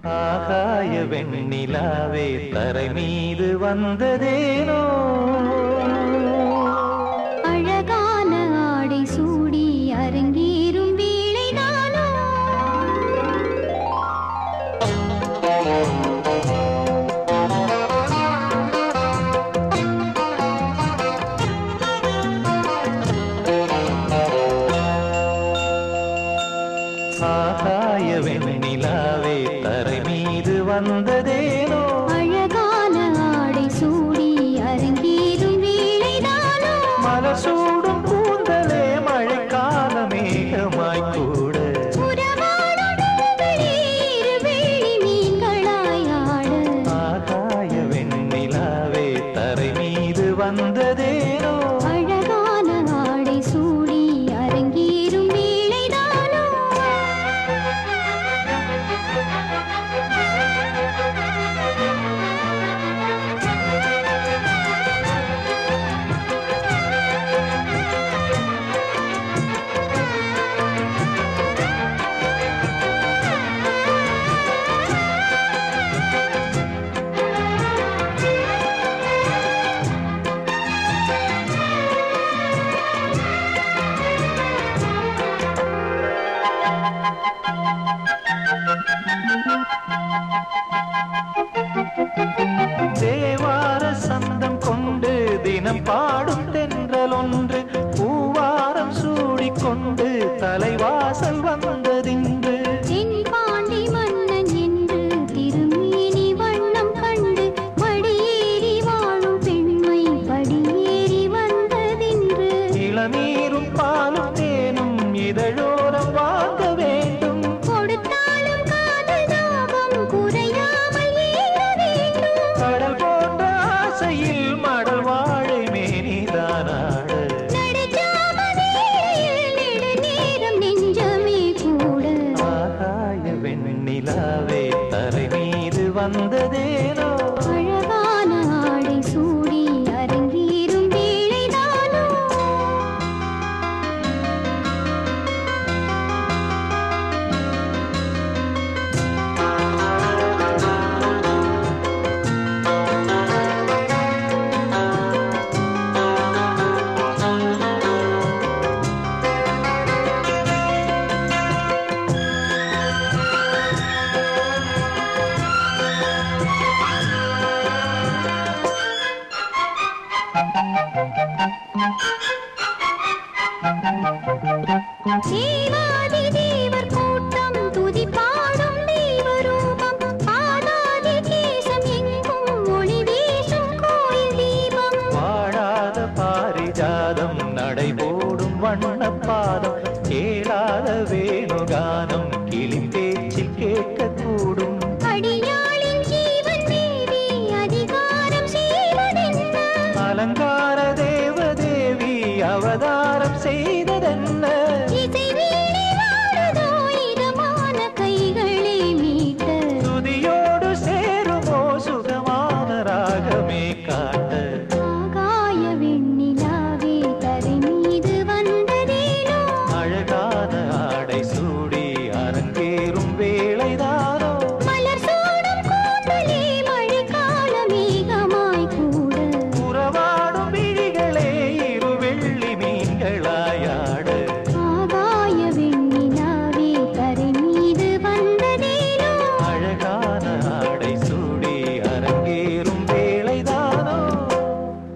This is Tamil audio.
ஆகாய வெண்ணிலாவே தரை மீது வந்ததேனோ அழகான ஆடை சூடி அரங்கேறும் வேளைதானோ ஆகாய வெண்ணிலாவே தரை மீது வந்ததேனோ அழகான ஆடை சூடி அரங்கேறும் வேளைதானோ மலர் சூடும் கூந்தலே மழைக்கால மேகமாய் கூட ஆகாய வெண்ணிலாவே தரை மீது வந்ததேனோ அழகான ஆடை சூடி அரங்கேறும் வேளைதானோ தேவார சந்தம் கொண்டு தினம் பாடும் தென்றல் ஒன்று பூவாரம் சூடிக்கொண்டு தலைவாசல் வந்ததின்று தென்பாண்டி மன்னன் என்று திருமேனி வண்ணம் கண்டு மடியேறி வாழும் பெண்மை படியேறி வந்ததின்று இளநீரும் பாலும் தேனும் இதழோரம் வாங்க வேண்டும் கொடுத்தாலும் காதல் தாபம் குறையாமல் ஏற வேண்டும் கடல் போன்ற ஆசையில் மடல் வாழை மேனிதானாட நடுச்சாமவேளையில் நெடுநேரம் நெஞ்சமே கூட ஆகாய வெண்ணிலாவே தரை மீது வந்ததேனோ அழகான ஆடை சூடி அரங்கேறும் வேளைதானோ தேவாதி தேவர் கூட்டம் துதி பாடும் தெய்வரூபம் பாதாதி தேசம் எங்கும் ஒளி வீசும் கோயில் தீபம் வாழாத பாரிஜாதம் நடைபோடும் வண்ணப்பாதம்